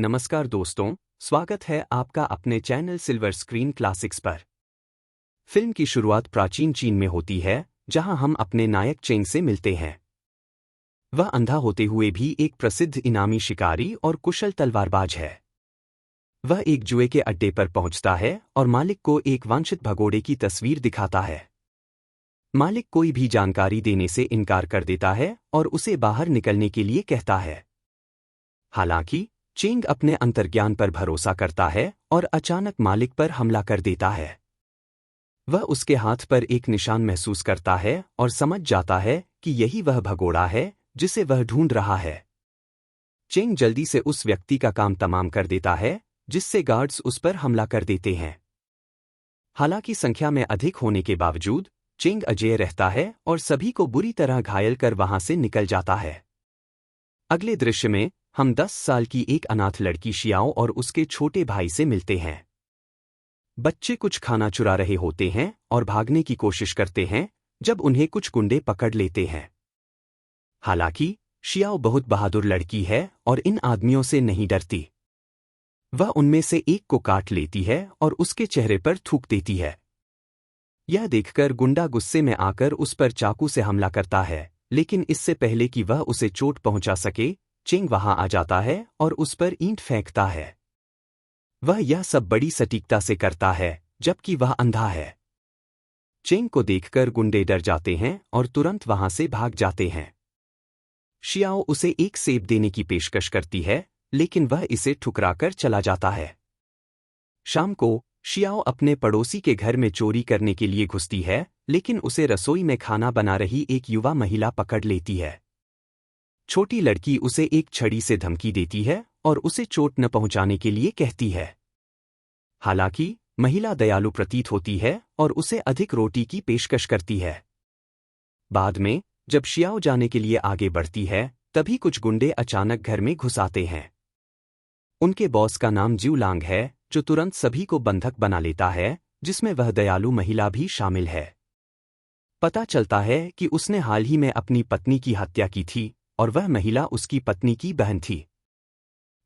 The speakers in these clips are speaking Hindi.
नमस्कार दोस्तों, स्वागत है आपका अपने चैनल सिल्वर स्क्रीन क्लासिक्स पर। फिल्म की शुरुआत प्राचीन चीन में होती है, जहां हम अपने नायक चेंग से मिलते हैं। वह अंधा होते हुए भी एक प्रसिद्ध इनामी शिकारी और कुशल तलवारबाज है। वह एक जुए के अड्डे पर पहुंचता है और मालिक को एक वांछित भगोड़े की तस्वीर दिखाता है। मालिक कोई भी जानकारी देने से इनकार कर देता है और उसे बाहर निकलने के लिए कहता है। हालांकि चेंग अपने अंतर्ज्ञान पर भरोसा करता है और अचानक मालिक पर हमला कर देता है। वह उसके हाथ पर एक निशान महसूस करता है और समझ जाता है कि यही वह भगोड़ा है जिसे वह ढूंढ रहा है। चेंग जल्दी से उस व्यक्ति का काम तमाम कर देता है, जिससे गार्ड्स उस पर हमला कर देते हैं। हालांकि संख्या में अधिक होने के बावजूद चेंग अजेय रहता है और सभी को बुरी तरह घायल कर वहां से निकल जाता है। अगले दृश्य में हम 10 साल की एक अनाथ लड़की शियाओ और उसके छोटे भाई से मिलते हैं। बच्चे कुछ खाना चुरा रहे होते हैं और भागने की कोशिश करते हैं जब उन्हें कुछ गुंडे पकड़ लेते हैं। हालांकि शियाओ बहुत बहादुर लड़की है और इन आदमियों से नहीं डरती। वह उनमें से एक को काट लेती है और उसके चेहरे पर थूक देती है। यह देखकर गुंडा गुस्से में आकर उस पर चाकू से हमला करता है, लेकिन इससे पहले कि वह उसे चोट पहुंचा सके, चेंग वहां आ जाता है और उस पर ईंट फेंकता है। वह यह सब बड़ी सटीकता से करता है, जबकि वह अंधा है। चेंग को देखकर गुंडे डर जाते हैं और तुरंत वहां से भाग जाते हैं। शियाओ उसे एक सेब देने की पेशकश करती है, लेकिन वह इसे ठुकराकर चला जाता है। शाम को शियाओ अपने पड़ोसी के घर में चोरी करने के लिए घुसती है, लेकिन उसे रसोई में खाना बना रही एक युवा महिला पकड़ लेती है। छोटी लड़की उसे एक छड़ी से धमकी देती है और उसे चोट न पहुंचाने के लिए कहती है। हालांकि महिला दयालु प्रतीत होती है और उसे अधिक रोटी की पेशकश करती है। बाद में जब शियाओ जाने के लिए आगे बढ़ती है, तभी कुछ गुंडे अचानक घर में घुस आते हैं। उनके बॉस का नाम ज्यू लांग है, जो तुरंत सभी को बंधक बना लेता है, जिसमें वह दयालु महिला भी शामिल है। पता चलता है कि उसने हाल ही में अपनी पत्नी की हत्या की थी और वह महिला उसकी पत्नी की बहन थी।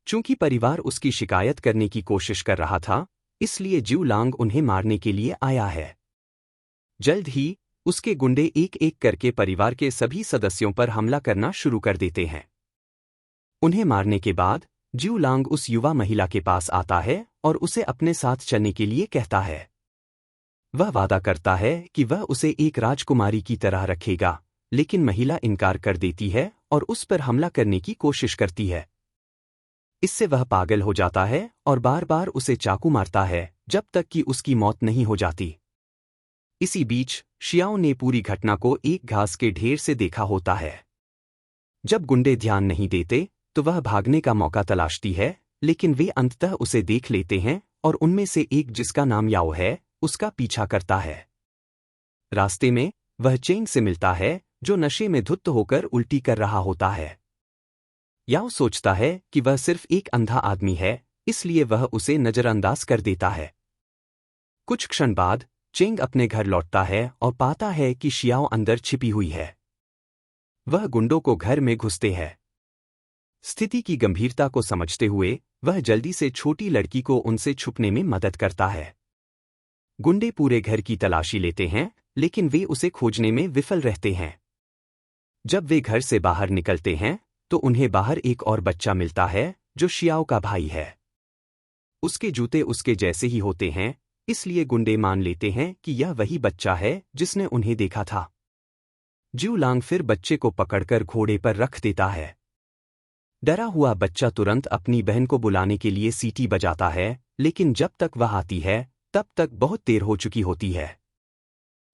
चूंकि परिवार उसकी शिकायत करने की कोशिश कर रहा था, इसलिए ज्यू लांग उन्हें मारने के लिए आया है। जल्द ही उसके गुंडे एक एक करके परिवार के सभी सदस्यों पर हमला करना शुरू कर देते हैं। उन्हें मारने के बाद ज्यू लांग उस युवा महिला के पास आता है और उसे अपने साथ चलने के लिए कहता है। वह वादा करता है कि वह उसे एक राजकुमारी की तरह रखेगा, लेकिन महिला इनकार कर देती है और उस पर हमला करने की कोशिश करती है। इससे वह पागल हो जाता है और बार बार उसे चाकू मारता है, जब तक कि उसकी मौत नहीं हो जाती। इसी बीच शियाओ ने पूरी घटना को एक घास के ढेर से देखा होता है। जब गुंडे ध्यान नहीं देते तो वह भागने का मौका तलाशती है, लेकिन वे अंततः उसे देख लेते हैं और उनमें से एक, जिसका नाम याओ है, उसका पीछा करता है। रास्ते में वह चेंग से मिलता है, जो नशे में धुत होकर उल्टी कर रहा होता है। याओ सोचता है कि वह सिर्फ एक अंधा आदमी है, इसलिए वह उसे नजरअंदाज कर देता है। कुछ क्षण बाद चेंग अपने घर लौटता है और पाता है कि शियाओ अंदर छिपी हुई है। वह गुंडों को घर में घुसते हैं। स्थिति की गंभीरता को समझते हुए वह जल्दी से छोटी लड़की को उनसे छुपने में मदद करता है। गुंडे पूरे घर की तलाशी लेते हैं, लेकिन वे उसे खोजने में विफल रहते हैं। जब वे घर से बाहर निकलते हैं तो उन्हें बाहर एक और बच्चा मिलता है, जो शियाओ का भाई है। उसके जूते उसके जैसे ही होते हैं, इसलिए गुंडे मान लेते हैं कि यह वही बच्चा है जिसने उन्हें देखा था। ज्यू लांग फिर बच्चे को पकड़कर घोड़े पर रख देता है। डरा हुआ बच्चा तुरंत अपनी बहन को बुलाने के लिए सीटी बजाता है, लेकिन जब तक वह आती है तब तक बहुत देर हो चुकी होती है।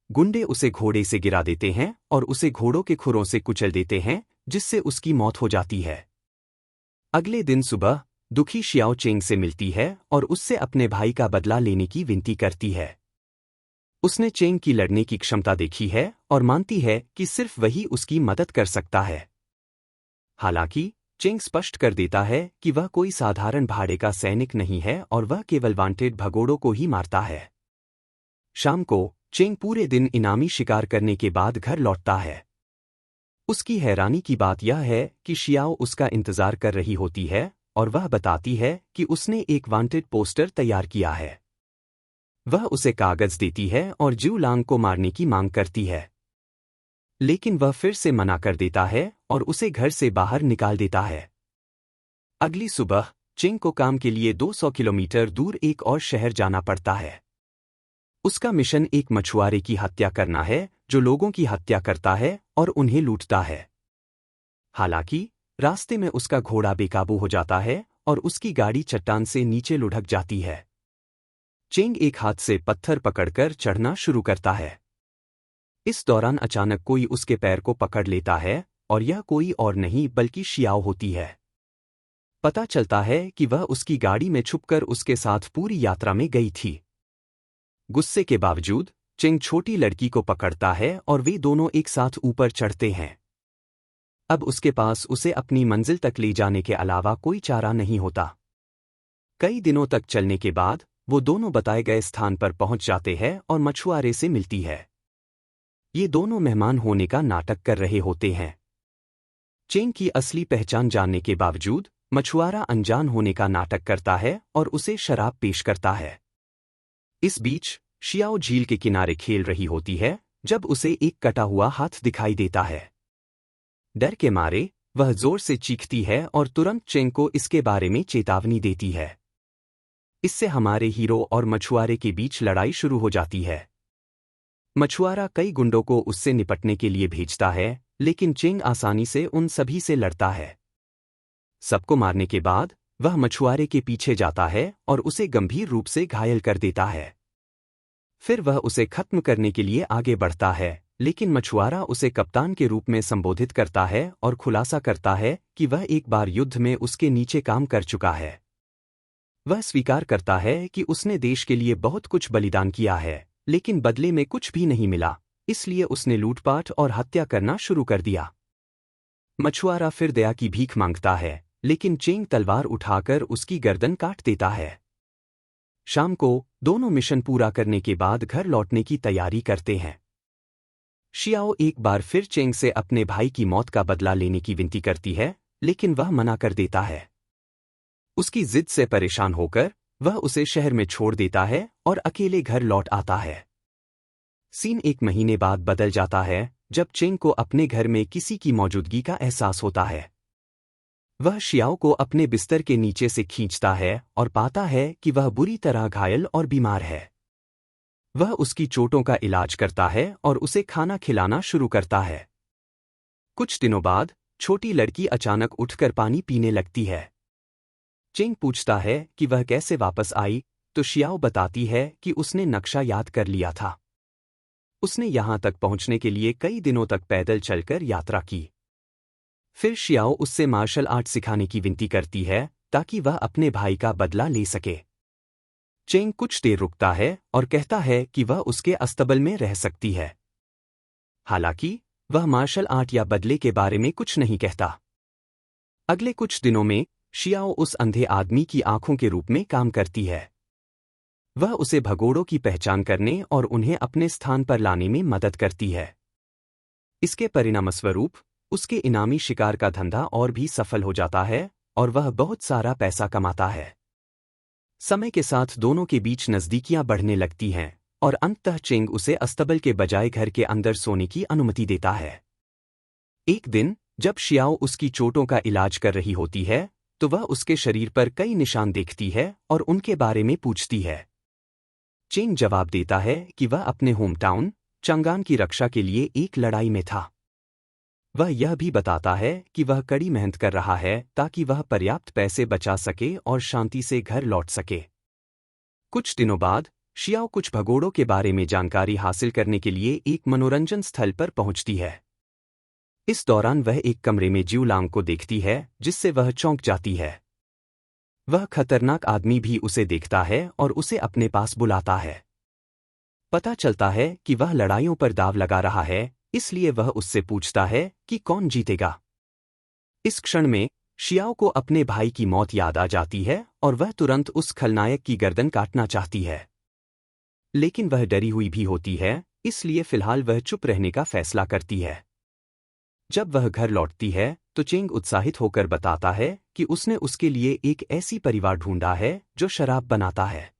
गुंडे उसे घोड़े से गिरा देते हैं और उसे घोड़ों के खुरों से कुचल देते हैं, जिससे उसकी मौत हो जाती है। अगले दिन सुबह दुखी शियाओ चेंग से मिलती है और उससे अपने भाई का बदला लेने की विनती करती है। उसने चेंग की लड़ने की क्षमता देखी है और मानती है कि सिर्फ वही उसकी मदद कर सकता है। हालांकि चेंग स्पष्ट कर देता है कि वह कोई साधारण भाड़े का सैनिक नहीं है और वह केवल वांटेड भगोड़ों को ही मारता है। शाम को चेंग पूरे दिन इनामी शिकार करने के बाद घर लौटता है। उसकी हैरानी की बात यह है कि शियाओ उसका इंतजार कर रही होती है और वह बताती है कि उसने एक वांटेड पोस्टर तैयार किया है। वह उसे कागज देती है और ज्यू लांग को मारने की मांग करती है, लेकिन वह फिर से मना कर देता है और उसे घर से बाहर निकाल देता है। अगली सुबह चेंग को काम के लिए 200 किलोमीटर दूर एक और शहर जाना पड़ता है। उसका मिशन एक मछुआरे की हत्या करना है जो लोगों की हत्या करता है और उन्हें लूटता है। हालांकि रास्ते में उसका घोड़ा बेकाबू हो जाता है और उसकी गाड़ी चट्टान से नीचे लुढ़क जाती है। चेंग एक हाथ से पत्थर पकड़कर चढ़ना शुरू करता है। इस दौरान अचानक कोई उसके पैर को पकड़ लेता है और यह कोई और नहीं बल्कि शियाओ होती है। पता चलता है कि वह उसकी गाड़ी में छुपकर उसके साथ पूरी यात्रा में गई थी। गुस्से के बावजूद चेंग छोटी लड़की को पकड़ता है और वे दोनों एक साथ ऊपर चढ़ते हैं। अब उसके पास उसे अपनी मंजिल तक ले जाने के अलावा कोई चारा नहीं होता। कई दिनों तक चलने के बाद वो दोनों बताए गए स्थान पर पहुंच जाते हैं और मछुआरे से मिलती है। ये दोनों मेहमान होने का नाटक कर रहे होते हैं। चेंग की असली पहचान जानने के बावजूद मछुआरा अनजान होने का नाटक करता है और उसे शराब पेश करता है। इस बीच शियाओ झील के किनारे खेल रही होती है जब उसे एक कटा हुआ हाथ दिखाई देता है। डर के मारे वह जोर से चीखती है और तुरंत चेंग को इसके बारे में चेतावनी देती है। इससे हमारे हीरो और मछुआरे के बीच लड़ाई शुरू हो जाती है। मछुआरा कई गुंडों को उससे निपटने के लिए भेजता है, लेकिन चेंग आसानी से उन सभी से लड़ता है। सबको मारने के बाद वह मछुआरे के पीछे जाता है और उसे गंभीर रूप से घायल कर देता है। फिर वह उसे खत्म करने के लिए आगे बढ़ता है, लेकिन मछुआरा उसे कप्तान के रूप में संबोधित करता है और खुलासा करता है कि वह एक बार युद्ध में उसके नीचे काम कर चुका है। वह स्वीकार करता है कि उसने देश के लिए बहुत कुछ बलिदान किया है, लेकिन बदले में कुछ भी नहीं मिला, इसलिए उसने लूटपाट और हत्या करना शुरू कर दिया। मछुआरा फिर दया की भीख मांगता है, लेकिन चेंग तलवार उठाकर उसकी गर्दन काट देता है। शाम को दोनों मिशन पूरा करने के बाद घर लौटने की तैयारी करते हैं। शियाओ एक बार फिर चेंग से अपने भाई की मौत का बदला लेने की विनती करती है, लेकिन वह मना कर देता है। उसकी जिद से परेशान होकर वह उसे शहर में छोड़ देता है और अकेले घर लौट आता है। सीन एक महीने बाद बदल जाता है जब चेंग को अपने घर में किसी की मौजूदगी का एहसास होता है। वह शियाओ को अपने बिस्तर के नीचे से खींचता है और पाता है कि वह बुरी तरह घायल और बीमार है। वह उसकी चोटों का इलाज करता है और उसे खाना खिलाना शुरू करता है। कुछ दिनों बाद छोटी लड़की अचानक उठकर पानी पीने लगती है। चेंग पूछता है कि वह कैसे वापस आई, तो शियाओ बताती है कि उसने नक्शा याद कर लिया था। उसने यहां तक पहुंचने के लिए कई दिनों तक पैदल चलकर यात्रा की। फिर शियाओ उससे मार्शल आर्ट सिखाने की विनती करती है ताकि वह अपने भाई का बदला ले सके। चेंग कुछ देर रुकता है और कहता है कि वह उसके अस्तबल में रह सकती है। हालांकि वह मार्शल आर्ट या बदले के बारे में कुछ नहीं कहता। अगले कुछ दिनों में शियाओ उस अंधे आदमी की आंखों के रूप में काम करती है। वह उसे भगोड़ों की पहचान करने और उन्हें अपने स्थान पर लाने में मदद करती है। इसके परिणामस्वरूप उसके इनामी शिकार का धंधा और भी सफल हो जाता है और वह बहुत सारा पैसा कमाता है। समय के साथ दोनों के बीच नज़दीकियां बढ़ने लगती हैं और अंततः चेंग उसे अस्तबल के बजाय घर के अंदर सोने की अनुमति देता है। एक दिन जब शियाओ उसकी चोटों का इलाज कर रही होती है तो वह उसके शरीर पर कई निशान देखती है और उनके बारे में पूछती है। चेंग जवाब देता है कि वह अपने होम टाउन चंगान की रक्षा के लिए एक लड़ाई में था। वह यह भी बताता है कि वह कड़ी मेहनत कर रहा है ताकि वह पर्याप्त पैसे बचा सके और शांति से घर लौट सके। कुछ दिनों बाद शियाओ कुछ भगोड़ों के बारे में जानकारी हासिल करने के लिए एक मनोरंजन स्थल पर पहुंचती है। इस दौरान वह एक कमरे में ज्यू लांग को देखती है जिससे वह चौंक जाती है। वह खतरनाक आदमी भी उसे देखता है और उसे अपने पास बुलाता है। पता चलता है कि वह लड़ाइयों पर दांव लगा रहा है, इसलिए वह उससे पूछता है कि कौन जीतेगा। इस क्षण में शियाओ को अपने भाई की मौत याद आ जाती है और वह तुरंत उस खलनायक की गर्दन काटना चाहती है। लेकिन वह डरी हुई भी होती है, इसलिए फिलहाल वह चुप रहने का फैसला करती है। जब वह घर लौटती है तो चेंग उत्साहित होकर बताता है कि उसने उसके लिए एक ऐसी परिवार ढूंढा है जो शराब बनाता है।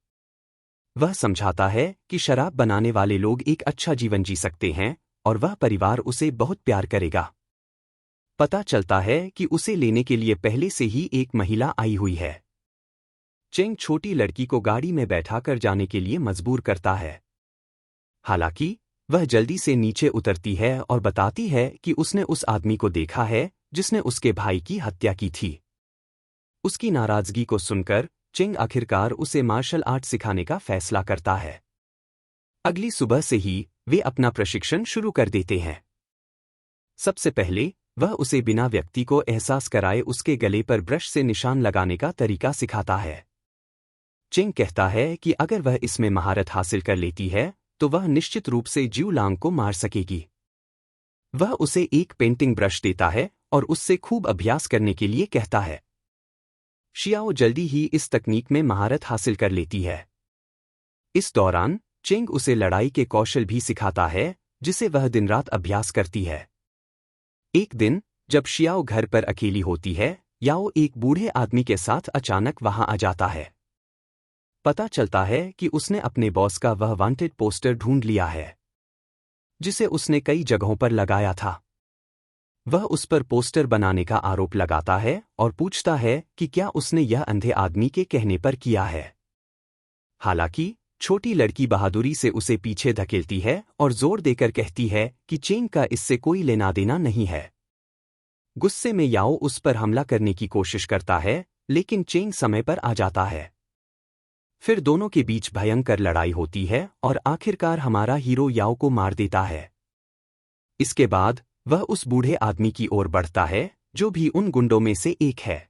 वह समझाता है कि शराब बनाने वाले लोग एक अच्छा जीवन जी सकते हैं और वह परिवार उसे बहुत प्यार करेगा। पता चलता है कि उसे लेने के लिए पहले से ही एक महिला आई हुई है। चेंग छोटी लड़की को गाड़ी में बैठाकर जाने के लिए मजबूर करता है। हालांकि वह जल्दी से नीचे उतरती है और बताती है कि उसने उस आदमी को देखा है जिसने उसके भाई की हत्या की थी। उसकी नाराजगी को सुनकर चेंग आखिरकार उसे मार्शल आर्ट सिखाने का फैसला करता है। अगली सुबह से ही वे अपना प्रशिक्षण शुरू कर देते हैं। सबसे पहले वह उसे बिना व्यक्ति को एहसास कराए उसके गले पर ब्रश से निशान लगाने का तरीका सिखाता है। चेंग कहता है कि अगर वह इसमें महारत हासिल कर लेती है तो वह निश्चित रूप से ज्यू लांग को मार सकेगी। वह उसे एक पेंटिंग ब्रश देता है और उससे खूब अभ्यास करने के लिए कहता है। शियाओ जल्दी ही इस तकनीक में महारत हासिल कर लेती है। इस दौरान चेंग उसे लड़ाई के कौशल भी सिखाता है जिसे वह दिन रात अभ्यास करती है। एक दिन जब शियाओ घर पर अकेली होती है, याओ एक बूढ़े आदमी के साथ अचानक वहां आ जाता है। पता चलता है कि उसने अपने बॉस का वह वांटेड पोस्टर ढूंढ लिया है जिसे उसने कई जगहों पर लगाया था। वह उस पर पोस्टर बनाने का आरोप लगाता है और पूछता है कि क्या उसने यह अंधे आदमी के कहने पर किया है। हालांकि छोटी लड़की बहादुरी से उसे पीछे धकेलती है और जोर देकर कहती है कि चेंग का इससे कोई लेना देना नहीं है। गुस्से में याओ उस पर हमला करने की कोशिश करता है, लेकिन चेंग समय पर आ जाता है। फिर दोनों के बीच भयंकर लड़ाई होती है और आखिरकार हमारा हीरो याओ को मार देता है। इसके बाद वह उस बूढ़े आदमी की ओर बढ़ता है जो भी उन गुंडों में से एक है।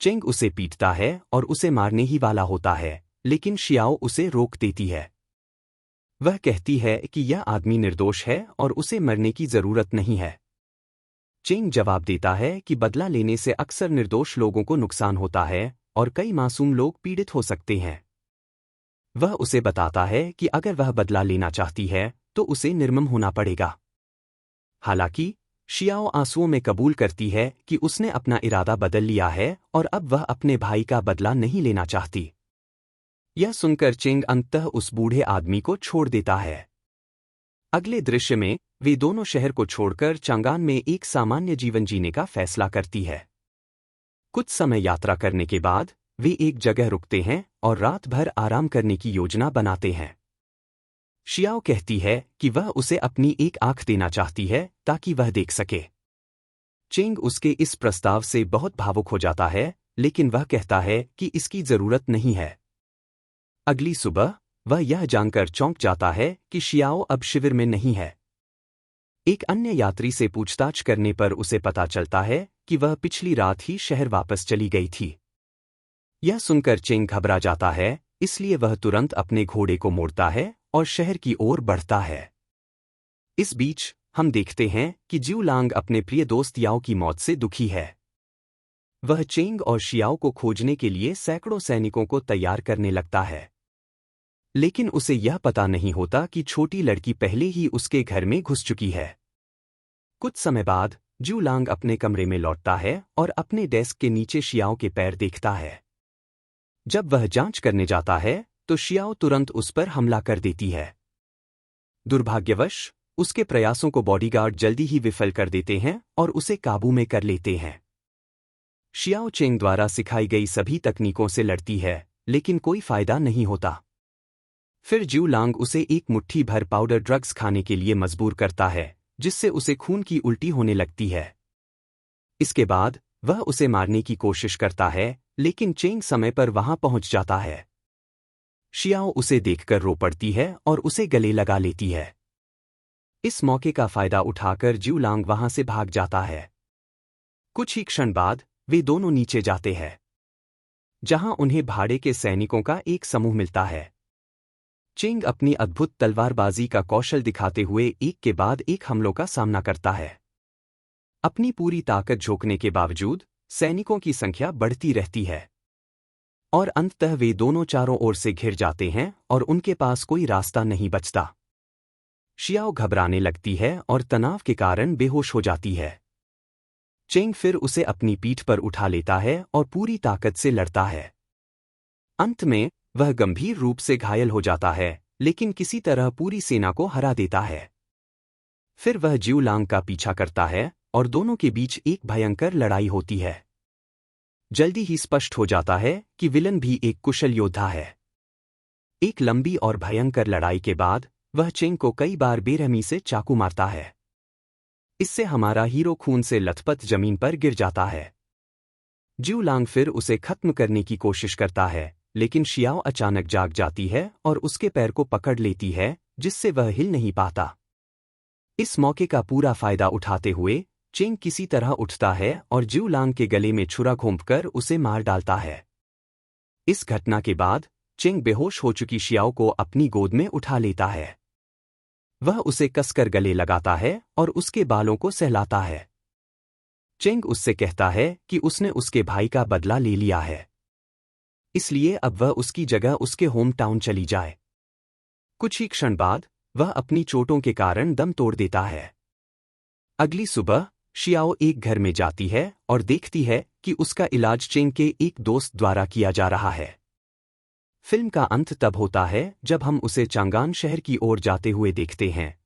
चेंग उसे पीटता है और उसे मारने ही वाला होता है, लेकिन शियाओ उसे रोक देती है। वह कहती है कि यह आदमी निर्दोष है और उसे मरने की जरूरत नहीं है। चेंग जवाब देता है कि बदला लेने से अक्सर निर्दोष लोगों को नुकसान होता है और कई मासूम लोग पीड़ित हो सकते हैं। वह उसे बताता है कि अगर वह बदला लेना चाहती है तो उसे निर्मम होना पड़ेगा। हालांकि शियाओ आंसुओं में कबूल करती है कि उसने अपना इरादा बदल लिया है और अब वह अपने भाई का बदला नहीं लेना चाहती। यह सुनकर चेंग अंततः उस बूढ़े आदमी को छोड़ देता है। अगले दृश्य में वे दोनों शहर को छोड़कर चांगान में एक सामान्य जीवन जीने का फैसला करती है। कुछ समय यात्रा करने के बाद वे एक जगह रुकते हैं और रात भर आराम करने की योजना बनाते हैं। शियाओ कहती है कि वह उसे अपनी एक आंख देना चाहती है ताकि वह देख सके। चेंग उसके इस प्रस्ताव से बहुत भावुक हो जाता है, लेकिन वह कहता है कि इसकी जरूरत नहीं है। अगली सुबह वह यह जानकर चौंक जाता है कि शियाओ अब शिविर में नहीं है। एक अन्य यात्री से पूछताछ करने पर उसे पता चलता है कि वह पिछली रात ही शहर वापस चली गई थी। यह सुनकर चेंग घबरा जाता है, इसलिए वह तुरंत अपने घोड़े को मोड़ता है और शहर की ओर बढ़ता है। इस बीच हम देखते हैं कि ज्यू लांग अपने प्रिय दोस्त याओ की मौत से दुखी है। वह चेंग और शियाओ को खोजने के लिए सैकड़ों सैनिकों को तैयार करने लगता है, लेकिन उसे यह पता नहीं होता कि छोटी लड़की पहले ही उसके घर में घुस चुकी है। कुछ समय बाद ज्यू लांग अपने कमरे में लौटता है और अपने डेस्क के नीचे शियाओ के पैर देखता है। जब वह जांच करने जाता है तो शियाओ तुरंत उस पर हमला कर देती है। दुर्भाग्यवश उसके प्रयासों को बॉडीगार्ड जल्दी ही विफल कर देते हैं और उसे काबू में कर लेते हैं। शियाओ चेंग द्वारा सिखाई गई सभी तकनीकों से लड़ती है, लेकिन कोई फायदा नहीं होता। फिर ज्यू लांग उसे एक मुट्ठी भर पाउडर ड्रग्स खाने के लिए मजबूर करता है, जिससे उसे खून की उल्टी होने लगती है। इसके बाद वह उसे मारने की कोशिश करता है, लेकिन चेंग समय पर वहां पहुंच जाता है। शियाओ उसे देखकर रो पड़ती है और उसे गले लगा लेती है। इस मौके का फायदा उठाकर ज्यू लांग वहां से भाग जाता है। कुछ ही क्षण बाद वे दोनों नीचे जाते हैं, जहां उन्हें भाड़े के सैनिकों का एक समूह मिलता है। चेंग अपनी अद्भुत तलवारबाजी का कौशल दिखाते हुए एक के बाद एक हमलों का सामना करता है। अपनी पूरी ताकत झोंकने के बावजूद सैनिकों की संख्या बढ़ती रहती है और अंततः वे दोनों चारों ओर से घिर जाते हैं और उनके पास कोई रास्ता नहीं बचता। शियाओ घबराने लगती है और तनाव के कारण बेहोश हो जाती है। चेंग फिर उसे अपनी पीठ पर उठा लेता है और पूरी ताकत से लड़ता है। अंत में वह गंभीर रूप से घायल हो जाता है, लेकिन किसी तरह पूरी सेना को हरा देता है। फिर वह ज्यू लांग का पीछा करता है और दोनों के बीच एक भयंकर लड़ाई होती है। जल्दी ही स्पष्ट हो जाता है कि विलन भी एक कुशल योद्धा है। एक लंबी और भयंकर लड़ाई के बाद वह चेंग को कई बार बेरहमी से चाकू मारता है। इससे हमारा हीरो खून से लथपथ जमीन पर गिर जाता है। ज्यू लांग फिर उसे खत्म करने की कोशिश करता है, लेकिन शियाओ अचानक जाग जाती है और उसके पैर को पकड़ लेती है, जिससे वह हिल नहीं पाता। इस मौके का पूरा फायदा उठाते हुए चेंग किसी तरह उठता है और ज्यू लांग के गले में छुरा घोंपकर उसे मार डालता है। इस घटना के बाद चेंग बेहोश हो चुकी शियाओ को अपनी गोद में उठा लेता है। वह उसे कसकर गले लगाता है और उसके बालों को सहलाता है। चेंग उससे कहता है कि उसने उसके भाई का बदला ले लिया है, इसलिए अब वह उसकी जगह उसके होम टाउन चली जाए। कुछ ही क्षण बाद वह अपनी चोटों के कारण दम तोड़ देता है। अगली सुबह शियाओ एक घर में जाती है और देखती है कि उसका इलाज चेंग के एक दोस्त द्वारा किया जा रहा है। फिल्म का अंत तब होता है जब हम उसे चांगान शहर की ओर जाते हुए देखते हैं।